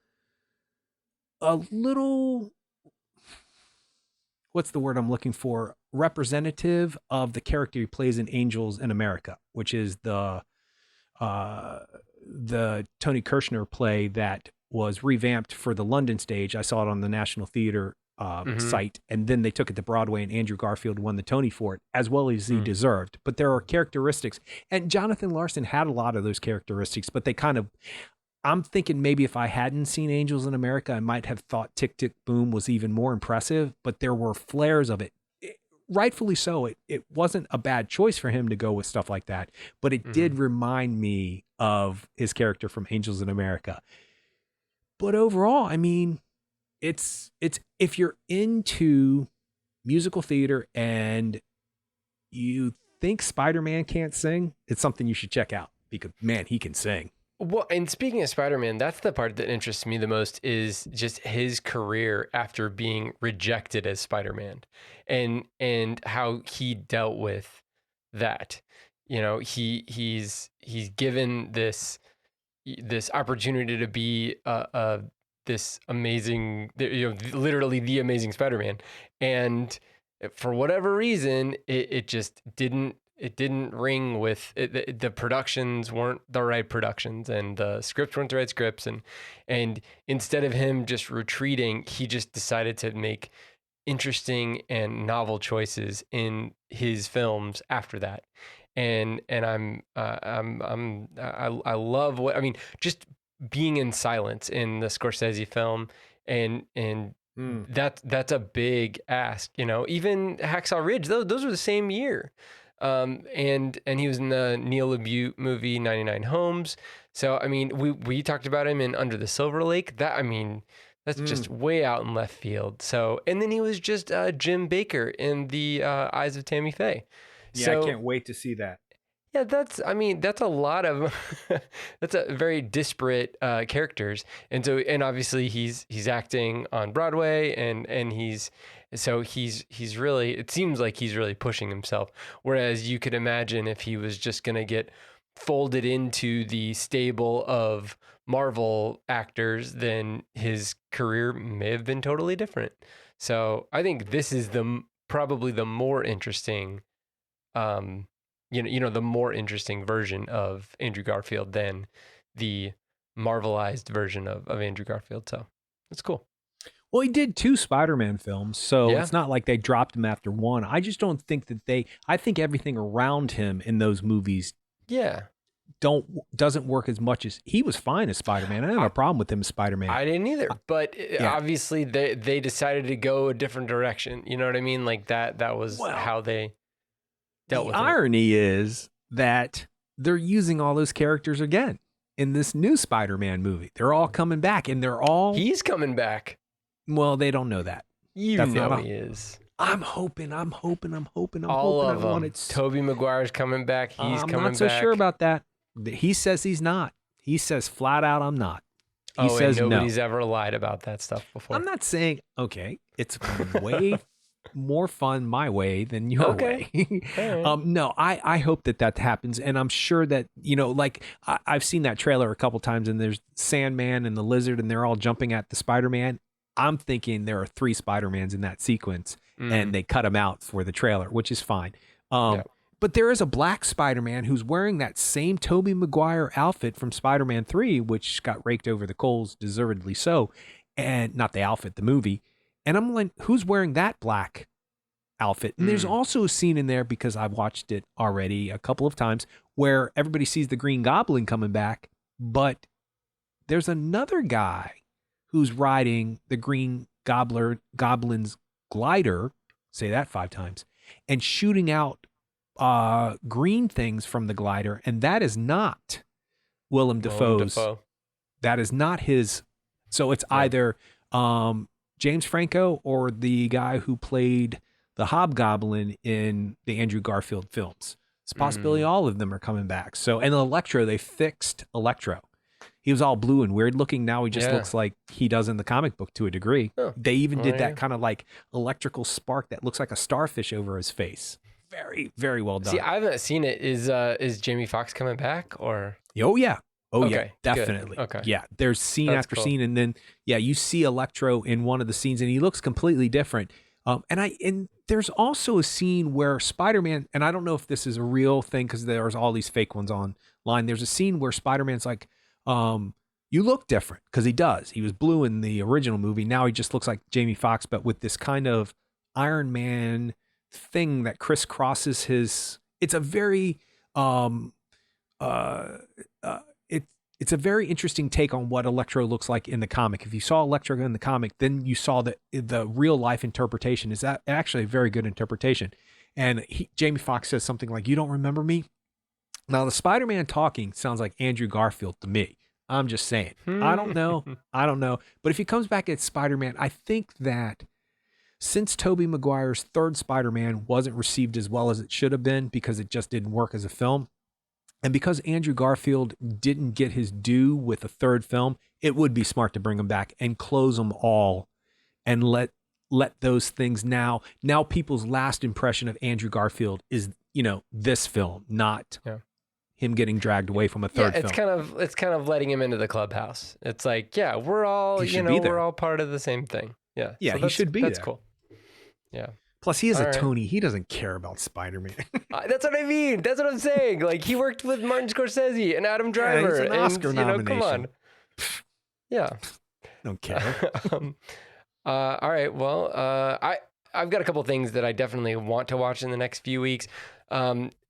what's the word I'm looking for? Representative of the character he plays in Angels in America, which is uh, the Tony Kirshner play that was revamped for the London stage. I saw it on the National Theater Hmm. site, and then they took it to Broadway, and Andrew Garfield won the Tony for it, as well as he Hmm. deserved. But there are characteristics, and Jonathan Larson had a lot of those characteristics, but they kind of. I'm thinking maybe if I hadn't seen Angels in America, I might have thought Tick Tick Boom was even more impressive, but there were flares of it. Rightfully so. It wasn't a bad choice for him to go with stuff like that, but it Hmm. did remind me of his character from Angels in America. But overall, I mean, it's if you're into musical theater and you think Spider-Man can't sing, it's something you should check out because man, he can sing. Well, and speaking of Spider-Man, that's the part that interests me the most is just his career after being rejected as Spider-Man and how he dealt with that. You know, he's given this opportunity to be this amazing, literally the amazing Spider-Man, and for whatever reason, it just didn't ring with it. The productions weren't the right productions, and the scripts weren't the right scripts, and instead of him just retreating, he just decided to make interesting and novel choices in his films after that. And I love what I mean. Just being in silence in the Scorsese film, and Mm. that's a big ask. You know, even Hacksaw Ridge. Those were the same year. And he was in the Neil LaBute movie 99 Homes. So I mean, we talked about him in Under the Silver Lake. That I mean, that's Mm. just way out in left field. So and then he was just Jim Baker in the Eyes of Tammy Faye. Yeah, I So can't wait to see that. yeah, I mean, that's a lot of, that's a very disparate characters. And obviously he's acting on Broadway he's really, it seems like he's really pushing himself. Whereas you could imagine if he was just going to get folded into the stable of Marvel actors, then his career may have been totally different. So I think this is probably the more interesting, um, the more interesting version of Andrew Garfield than the Marvelized version of Andrew Garfield. So it's cool. Well, he did two Spider-Man films, so Yeah. it's not like they dropped him after one. I just don't think that I think everything around him in those movies Yeah. doesn't work as much as he was fine as Spider-Man. I don't have I, a problem with him as Spider-Man. I didn't either, but Yeah. obviously they decided to go a different direction. You know what I mean? Like that was Well, how they dealt the with it. irony is that they're using all those characters again in this new Spider-Man movie. They're all coming back and they're all He's coming back. well, they don't know that. You That's not know a he is. I'm hoping. I'm hoping. All I of want them. it. Tobey Maguire's coming back. He's I'm coming not so back. sure about that. He says he's not. He says flat out, I'm not. He Oh, and says no. nobody's ever lied about that stuff before. I'm not saying, okay, it's way more fun my way than your Okay. way. All right. No, I hope that happens. And I'm sure that, like I've seen that trailer a couple times and there's Sandman and the Lizard and they're all jumping at the Spider-Man. I'm thinking there are 3 Spider-Mans in that sequence and they cut them out for the trailer, which is fine. Yeah. But there is a black Spider-Man who's wearing that same Tobey Maguire outfit from Spider-Man 3, which got raked over the coals, deservedly so, and not the outfit, the movie. And I'm like, who's wearing that black outfit? And there's also a scene in there, because I've watched it already a couple of times, where everybody sees the Green Goblin coming back, but there's another guy who's riding the Green Goblin's glider, say that 5 times, and shooting out green things from the glider, and that is not Willem Dafoe's. That is not his. So it's either James Franco or the guy who played the Hobgoblin in the Andrew Garfield films. It's a possibility all of them are coming back. So, and Electro, they fixed Electro. He was all blue and weird looking. Now he just looks like he does in the comic book to a degree. Oh, they even did that kind of like electrical spark that looks like a starfish over his face. Very, very well done. See, I haven't seen it. Is Jamie Foxx coming back or? Oh yeah. Oh okay, yeah, definitely. Good. Okay. Yeah, there's scene after scene, and then you see Electro in one of the scenes, and he looks completely different. And there's also a scene where Spider-Man, and I don't know if this is a real thing because there's all these fake ones online. There's a scene where Spider-Man's like, "You look different," because he does. He was blue in the original movie. Now he just looks like Jamie Foxx, but with this kind of Iron Man thing that crisscrosses his. It's a very it's a very interesting take on what Electro looks like in the comic. If you saw Electro in the comic, then you saw the real life interpretation is that actually a very good interpretation. And Jamie Foxx says something like, "You don't remember me?" Now the Spider-Man talking sounds like Andrew Garfield to me. I'm just saying. I don't know. But if he comes back as Spider-Man, I think that since Tobey Maguire's third Spider-Man wasn't received as well as it should have been because it just didn't work as a film, and because Andrew Garfield didn't get his due with a third film, it would be smart to bring him back and close them all and let those things now people's last impression of Andrew Garfield is, this film, not him getting dragged away from a third film. It's kind of letting him into the clubhouse. It's like, we're all, we're all part of the same thing. Yeah. Yeah, so he should be That's there. Cool. Yeah. Plus, he is a Tony. He doesn't care about Spider-Man. That's what I mean. That's what I'm saying. Like, he worked with Martin Scorsese and Adam Driver. He's an Oscar nomination. Come on. Yeah. Don't care. All right. Well, I've got a couple things that I definitely want to watch in the next few weeks.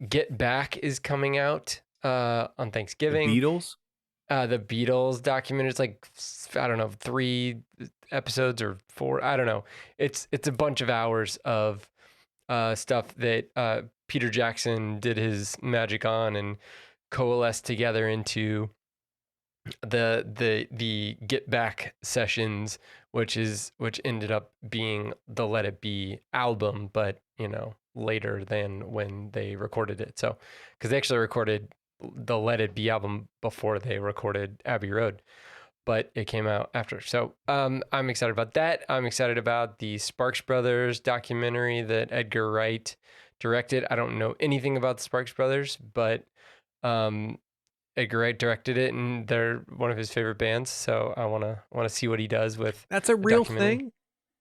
Get Back is coming out on Thanksgiving. The Beatles? The Beatles documentary. It's like, I don't know, 3 episodes or 4. I don't know. It's a bunch of hours of stuff that Peter Jackson did his magic on and coalesced together into the Get Back sessions, which ended up being the Let It Be album, but later than when they recorded it. So, because they actually recorded the Let It Be album before they recorded Abbey Road, but it came out after. So I'm excited about that. I'm excited about the Sparks Brothers documentary that Edgar Wright directed. I don't know anything about the Sparks Brothers, but Edgar Wright directed it, and they're one of his favorite bands. So I want to see what he does with. That's a real thing.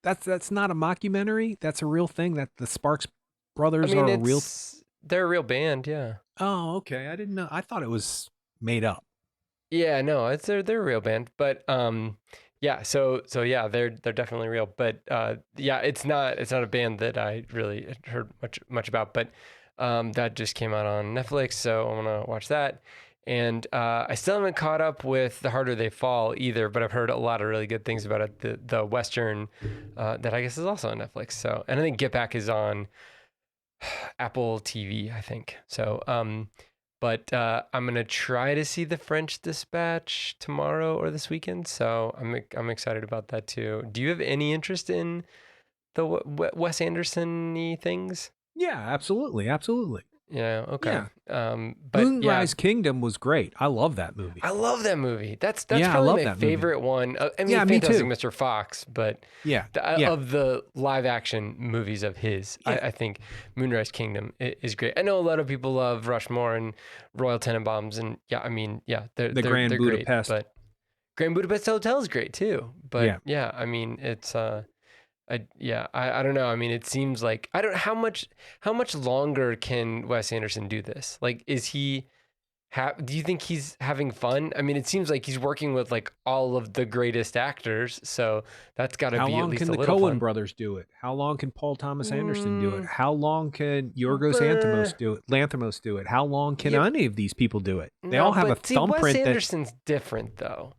That's not a mockumentary. That's a real thing. That the Sparks Brothers are a real. They're a real band, yeah. Oh, okay. I didn't know. I thought it was made up. Yeah, no, they're a real band, but yeah. So yeah, they're definitely real, but yeah, it's not a band that I really heard much about, but that just came out on Netflix, so I want to watch that. And I still haven't caught up with The Harder They Fall either, but I've heard a lot of really good things about it. The Western that I guess is also on Netflix. So, and I think Get Back is on Apple TV, I think. So, but I'm gonna try to see The French Dispatch tomorrow or this weekend. So I'm excited about that too. Do you have any interest in the Wes Anderson-y things? Yeah, absolutely. Yeah. Okay. Yeah. But Moonrise Kingdom was great. I love that movie. I love that movie. That's probably my favorite one. I mean, Fantastic Mr. Fox, but of the live action movies of his, I think Moonrise Kingdom is great. I know a lot of people love Rushmore and Royal Tenenbaums, and they're Grand Budapest. Great, but Grand Budapest Hotel is great too. But I mean, it's I don't know. I mean, it seems like how much longer can Wes Anderson do this? Like, is he do you think he's having fun? I mean, it seems like he's working with like all of the greatest actors, so that's got to be at least a little fun. How long can the Coen brothers do it? How long can Paul Thomas Anderson do it? How long can Yorgos Lanthimos do it? How long can any of these people do it? They all have a thumbprint. Wes Anderson's different though.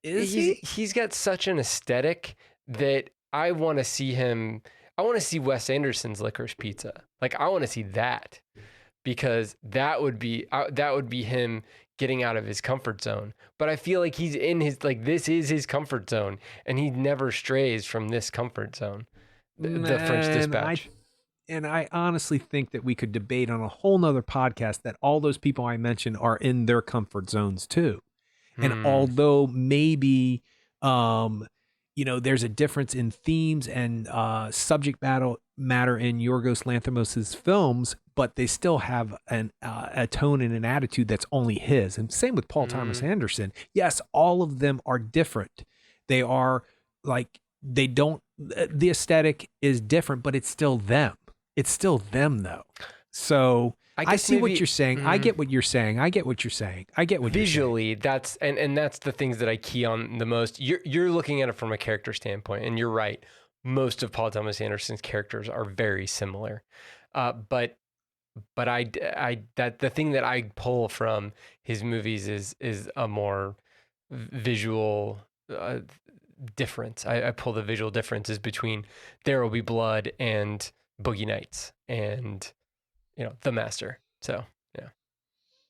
Is he? He's got such an aesthetic that I want to see him. I want to see Wes Anderson's Licorice Pizza. Like, I want to see that. because that would be him getting out of his comfort zone. But I feel like he's in his, like, this is his comfort zone, and he never strays from this comfort zone. The French And Dispatch. I honestly think that we could debate on a whole nother podcast that all those people I mentioned are in their comfort zones too. And although maybe, there's a difference in themes and subject matter in Yorgos Lanthimos' films, but they still have a tone and an attitude that's only his. And same with Paul Thomas Anderson. Yes, all of them are different. They are like, the aesthetic is different, but it's still them. It's still them though. So I see what you're saying. I get what you're saying. I get what you're saying. Visually, that's and that's the things that I key on the most. You're looking at it from a character standpoint, and you're right. Most of Paul Thomas Anderson's characters are very similar, but the thing that I pull from his movies is a more visual difference. I pull the visual differences between There Will Be Blood and Boogie Nights and The Master. So yeah,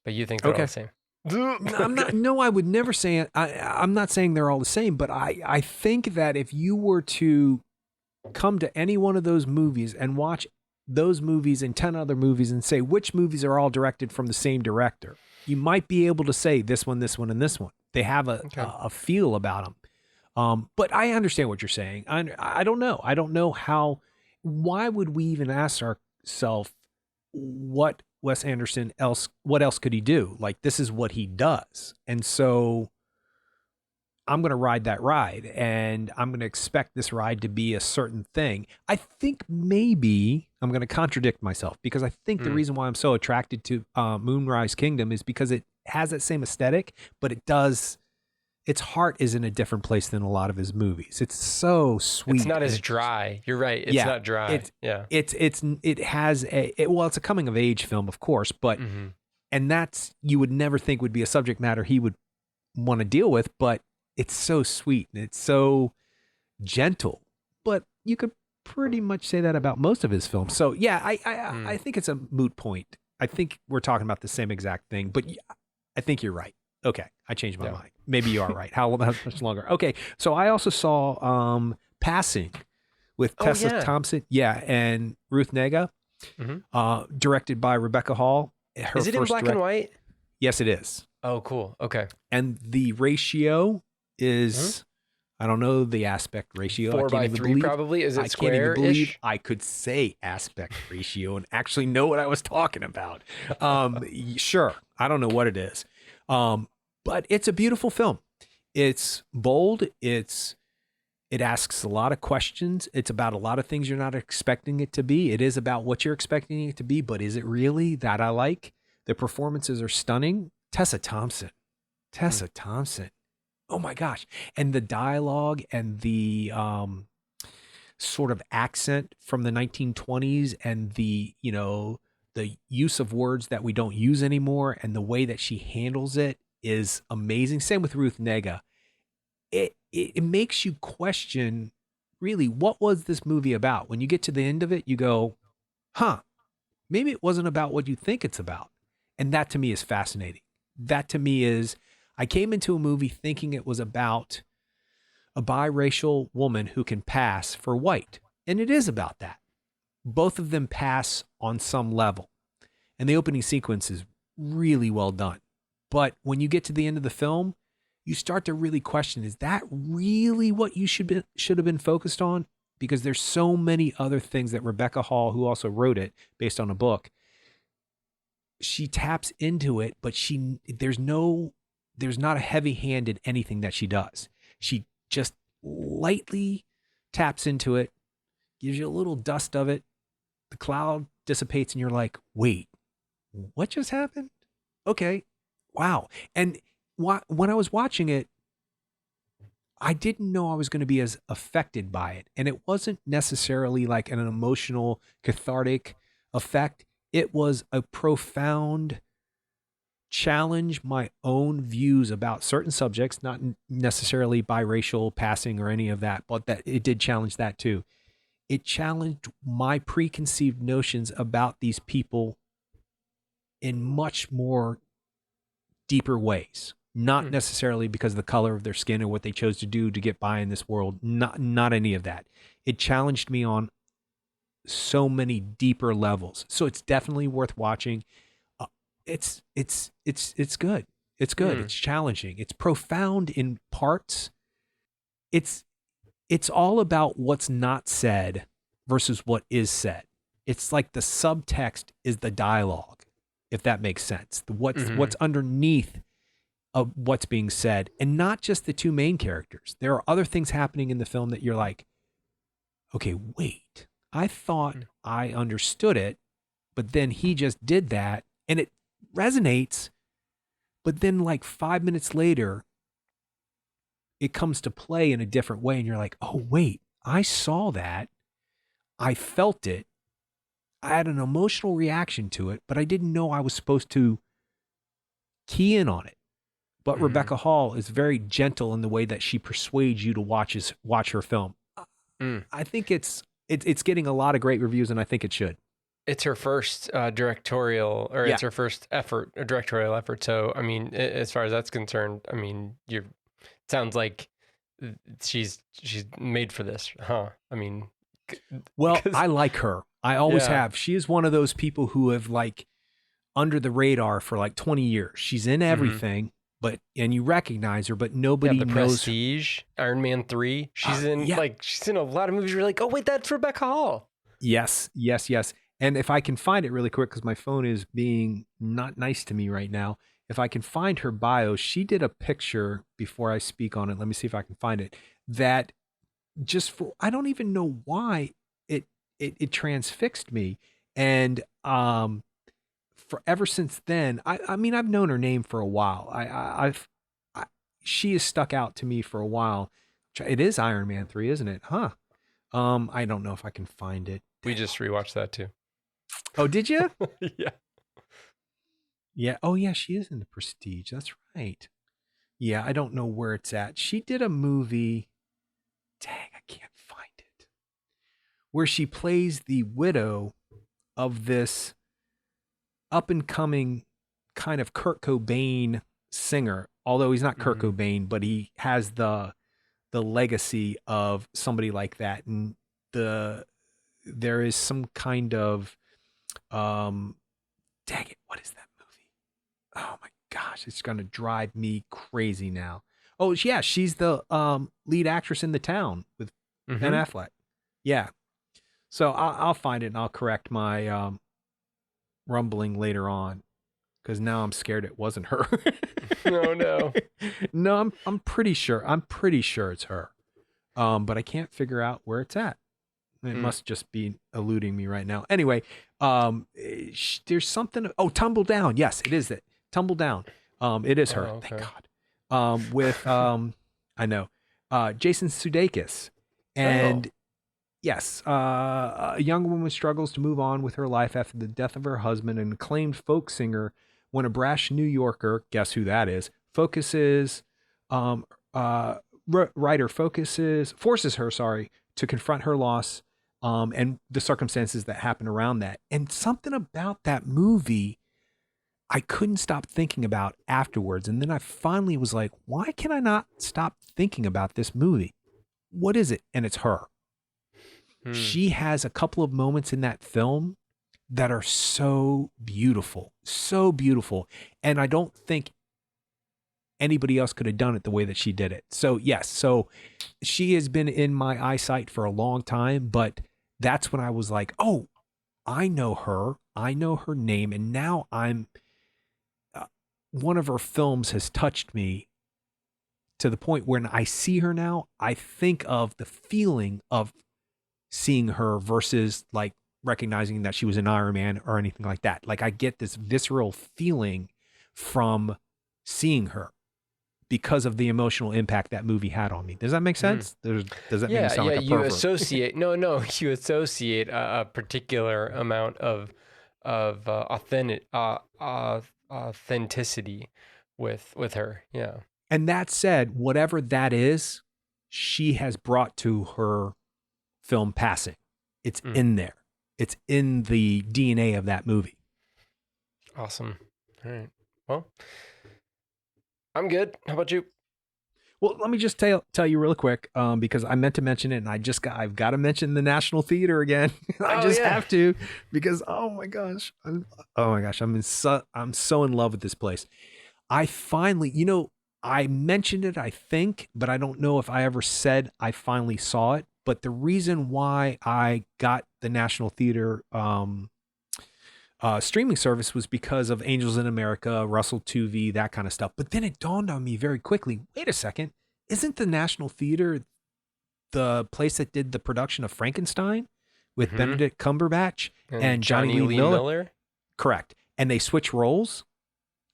but you think they're all the same? I'm not. No, I would never say it. I'm not saying they're all the same, but I think that if you were to come to any one of those movies and watch those movies and 10 other movies and say which movies are all directed from the same director, you might be able to say this one, and this one. They have a feel about them. But I understand what you're saying. I don't know. I don't know how. Why would we even ask ourselves what Wes Anderson what else could he do? Like, this is what he does. And so I'm going to ride that ride, and I'm going to expect this ride to be a certain thing. I think maybe I'm going to contradict myself, because I think the reason why I'm so attracted to Moonrise Kingdom is because it has that same aesthetic, but its heart is in a different place than a lot of his movies. It's so sweet. It's not as dry. You're right. It's not dry. It has it's a coming of age film, of course, but and that's, you would never think would be a subject matter he would want to deal with, but it's so sweet and it's so gentle. But you could pretty much say that about most of his films. So yeah, I think it's a moot point. I think we're talking about the same exact thing, but I think you're right. Okay, I changed my mind. Maybe you are right. How much longer? Okay, so I also saw Passing with Tessa Thompson, and Ruth Negga, directed by Rebecca Hall. Is it in black and white? Yes, it is. Oh, cool. Okay. And the ratio is, I don't know the aspect ratio. 4:3 probably. Is it square-ish? I can't even believe I could say aspect ratio and actually know what I was talking about. Sure, I don't know what it is. But it's a beautiful film. It's bold. It asks a lot of questions. It's about a lot of things you're not expecting it to be. It is about what you're expecting it to be, but is it really? That I like. The performances are stunning. Tessa Thompson. Oh my gosh. And the dialogue and the sort of accent from the 1920s and the use of words that we don't use anymore and the way that she handles it is amazing. Same with Ruth Negga. It makes you question, really, what was this movie about? When you get to the end of it, you go, maybe it wasn't about what you think it's about. And that to me is fascinating. That to me is, I came into a movie thinking it was about a biracial woman who can pass for white. And it is about that. Both of them pass on some level. And the opening sequence is really well done. But when you get to the end of the film, you start to really question, is that really what you should have been focused on? Because there's so many other things that Rebecca Hall, who also wrote it based on a book, she taps into it, but there's not a heavy hand in anything that she does. She just lightly taps into it, gives you a little dust of it. The cloud dissipates and you're like, wait, what just happened? Okay. Wow. And when I was watching it, I didn't know I was going to be as affected by it. And it wasn't necessarily like an emotional, cathartic effect. It was a profound challenge my own views about certain subjects, not necessarily biracial passing or any of that, but that it did challenge that too. It challenged my preconceived notions about these people in much more deeper ways. Not Hmm. necessarily because of the color of their skin or what they chose to do to get by in this world. Not any of that. It challenged me on so many deeper levels. So it's definitely worth watching. Uh, it's good. It's good. Hmm. It's challenging. It's profound in parts. It's it's all about what's not said versus what is said. It's like the subtext is the dialogue, if that makes sense. Hmm. What's underneath of what's being said, and not just the two main characters. There are other things happening in the film that you're like, okay, wait. I thought I understood it, but then he just did that and it resonates. But then, like 5 minutes later, it comes to play in a different way. And you're like, oh, wait, I saw that. I felt it. I had an emotional reaction to it, but I didn't know I was supposed to key in on it. But Hmm. Rebecca Hall is very gentle in the way that she persuades you to watch her film. Mm. I think it's getting a lot of great reviews, and I think it should. It's her first directorial, or Yeah, it's her first effort, a directorial effort. So, I mean, as far as that's concerned, I mean, you're sounds like she's made for this, huh? I mean, well, because I like her. I always yeah, have. She is one of those people who have like under the radar for like 20 years. She's in hmm, everything, and you recognize her, but yeah, nobody The knows. Prestige, Iron Man 3. Yeah. She's in a lot of movies. You're like, oh wait, that's Rebecca Hall. Yes, yes, yes. And if I can find it really quick, because my phone is being not nice to me right now. If I can find her bio, she did a picture before I speak on it. Let me see if I can find it. That just for I don't even know why it transfixed me. And for ever since then, I mean I've known her name for a while. I she has stuck out to me for a while. It is Iron Man 3, isn't it? Huh. I don't know if I can find it. We Dang just on. rewatched that too. Oh, did you? Yeah. Yeah. Oh, yeah. She is in the Prestige. That's right. Yeah. I don't know where it's at. She did a movie. Dang, I can't find it. Where she plays the widow of this up and coming kind of Kurt Cobain singer. Although he's not Kurt Mm-hmm. Cobain, but he has the legacy of somebody like that. And the there is some kind of um dang it, what is that movie? Oh my gosh, it's gonna drive me crazy now. Oh yeah, she's the lead actress in The Town with Ben Mm-hmm. Affleck. Yeah, so I'll find it and I'll correct my rumbling later on because now I'm scared it wasn't her. No, no. No, I'm pretty sure. I'm pretty sure it's her. But I can't figure out where it's at. It Mm. must just be eluding me right now. Anyway, there's something. Oh, Tumble Down. Yes, it is it. Tumble Down. It is her. Oh, Thank okay. God. With I know, Jason Sudeikis, Oh. and yes, a young woman struggles to move on with her life after the death of her husband, an acclaimed folk singer, when a brash New Yorker, guess who that is, focuses, um, uh, writer forces her, sorry, to confront her loss, and the circumstances that happen around that. And something about that movie I couldn't stop thinking about afterwards. And then I finally was like, why can I not stop thinking about this movie? What is it? And it's her. Hmm. She has a couple of moments in that film that are so beautiful, so beautiful. And I don't think anybody else could have done it the way that she did it. So, yes, so she has been in my eyesight for a long time, but that's when I was like, oh, I know her. I know her name. And now uh, one of her films has touched me to the point when I see her now, I think of the feeling of seeing her versus like recognizing that she was an Iron Man or anything like that. Like I get this visceral feeling from seeing her because of the emotional impact that movie had on me. Does that make Hmm. sense? Does that make me Yeah, sound yeah. like a You pervert? associate no. You associate a particular amount of authenticity with her. Yeah. And that said, whatever that is, she has brought to her film passing. It's Mm. in there. It's in the DNA of that movie. Awesome. All right. Well, I'm good. How about you? Well, let me just tell you real quick, because I meant to mention it, and I've got to mention the National Theater again. I Oh just yeah. have to, because I'm so in love with this place. I finally, I mentioned it, I think, but I don't know if I ever said I finally saw it. But the reason why I got the National Theater streaming service was because of Angels in America, Russell 2V, that kind of stuff. But then it dawned on me very quickly, wait a second, isn't the National Theater the place that did the production of Frankenstein with Mm-hmm. Benedict Cumberbatch And and Johnny Johnny Lee Lee Miller? Miller. Correct. And they switch roles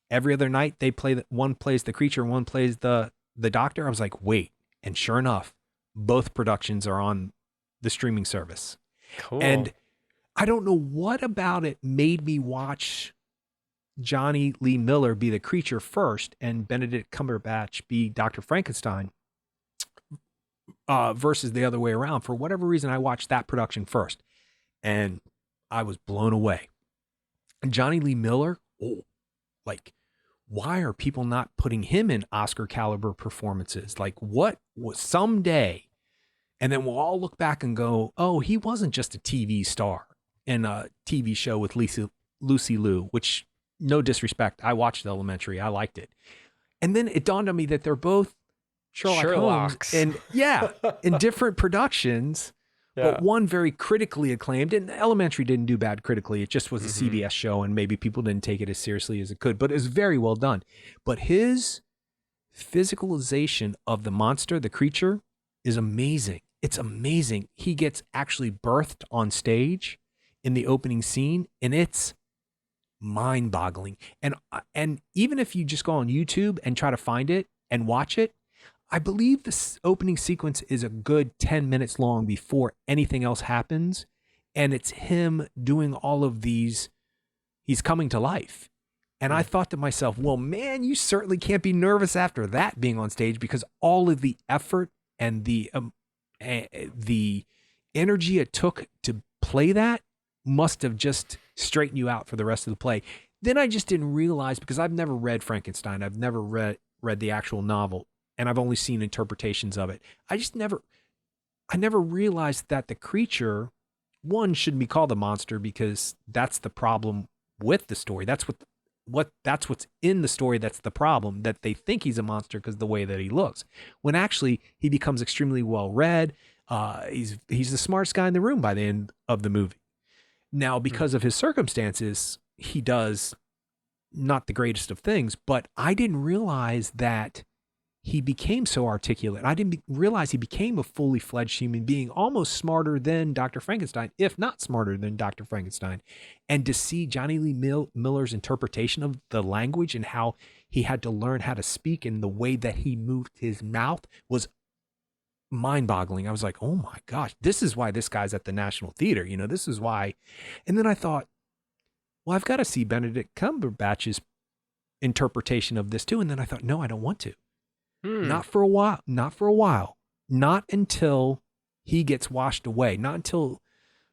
every other night. They play one plays the creature, one plays the doctor. I was like, wait, and sure enough, both productions are on the streaming service. Cool. And I don't know what about it made me watch Johnny Lee Miller be the creature first and Benedict Cumberbatch be Dr. Frankenstein, versus the other way around. For whatever reason, I watched that production first and I was blown away. And Johnny Lee Miller, oh, like, why are people not putting him in Oscar caliber performances? Like, what was someday? And then we'll all look back and go, oh, he wasn't just a TV star in a TV show with Lucy Liu, which, no disrespect, I watched Elementary. I liked it. And then it dawned on me that they're both Sherlock Holmes Sherlock's. and in different productions, Yeah. but one very critically acclaimed. And Elementary didn't do bad critically. It just was a Mhm. CBS show and maybe people didn't take it as seriously as it could, but it was very well done. But his physicalization of the monster, the creature, is amazing. It's amazing. He gets actually birthed on stage in the opening scene, and it's mind-boggling. And even if you just go on YouTube and try to find it and watch it, I believe this opening sequence is a good 10 minutes long before anything else happens, and it's him doing all of these. He's coming to life. And I thought to myself, well, man, you certainly can't be nervous after that being on stage, because all of the effort and the energy it took to play that must have just straightened you out for the rest of the play. Then I just didn't realize, because I've never read Frankenstein. I've never read the actual novel, and I've only seen interpretations of it. I never realized that the creature, one, shouldn't be called a monster, because that's the problem with the story. That's what's in the story that's the problem, that they think he's a monster because the way that he looks, when actually he becomes extremely well read. He's the smartest guy in the room by the end of the movie. Now, because of his circumstances, he does not the greatest of things, but I didn't realize that he became so articulate. I didn't realize he became a fully fledged human being, almost smarter than Dr. Frankenstein, if not smarter than Dr. Frankenstein. And to see Johnny Lee Miller's interpretation of the language and how he had to learn how to speak and the way that he moved his mouth was mind-boggling. I was like, oh my gosh, this is why this guy's at the National Theater. This is why. And then I thought, well, I've got to see Benedict Cumberbatch's interpretation of this too. And then I thought, no, I don't want to. Not for a while. Not for a while. Not until he gets washed away. Not until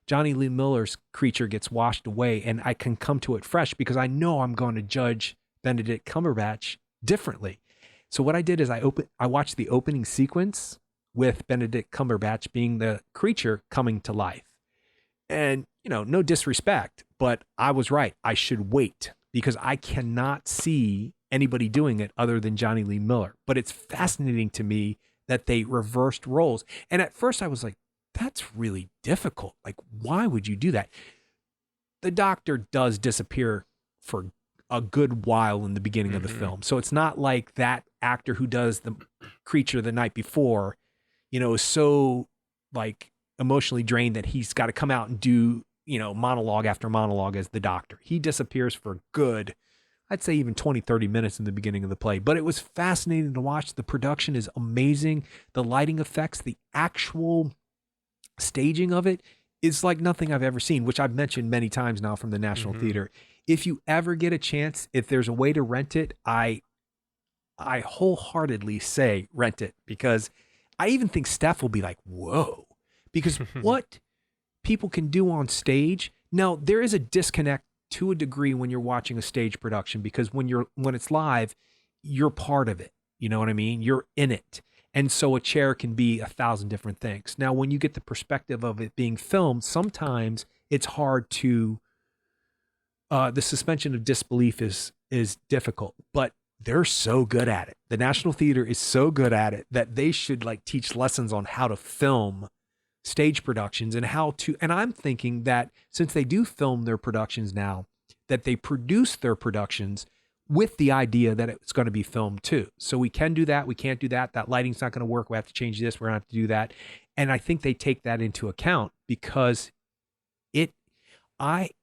Johnny Lee Miller's creature gets washed away and I can come to it fresh, because I know I'm going to judge Benedict Cumberbatch differently. So what I did is I watched the opening sequence with Benedict Cumberbatch being the creature coming to life. And, no disrespect, but I was right. I should wait, because I cannot see anybody doing it other than Johnny Lee Miller. But it's fascinating to me that they reversed roles. And at first I was like, that's really difficult. Like, why would you do that? The doctor does disappear for a good while in the beginning of the film. So it's not like that actor who does the creature the night before, is so like emotionally drained that he's got to come out and do, monologue after monologue as the doctor. He disappears for good, I'd say even 20, 30 minutes in the beginning of the play. But it was fascinating to watch. The production is amazing. The lighting effects, the actual staging of it is like nothing I've ever seen, which I've mentioned many times now from the National Theater. If you ever get a chance, if there's a way to rent it, I wholeheartedly say rent it, because I even think Steph will be like, whoa, because what people can do on stage. Now, there is a disconnect to a degree when you're watching a stage production, because when it's live, you're part of it. You know what I mean? You're in it. And so a chair can be 1,000 different things. Now, when you get the perspective of it being filmed, sometimes it's hard to the suspension of disbelief is difficult, but they're so good at it. The National Theater is so good at it that they should like teach lessons on how to film stage productions and how to, and I'm thinking that since they do film their productions now, that they produce their productions with the idea that it's going to be filmed too. So we can do that. We can't do that. That lighting's not going to work. We have to change this. We're going to have to do that. And I think they take that into account because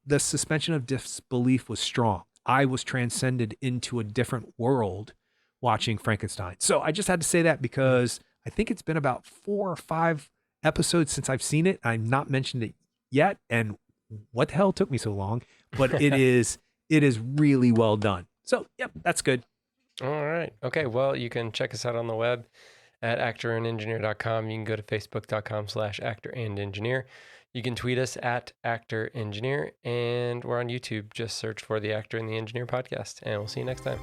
the suspension of disbelief was strong. I was transcended into a different world watching Frankenstein. So I just had to say that because I think it's been about 4 or 5 episodes since I've seen it. I've not mentioned it yet. And what the hell took me so long? But it is really well done. So, yep, that's good. All right. Okay. Well, you can check us out on the web at actorandengineer.com. You can go to facebook.com/actorandengineer. You can tweet us at actorengineer, and we're on YouTube. Just search for the Actor and the Engineer podcast, and we'll see you next time.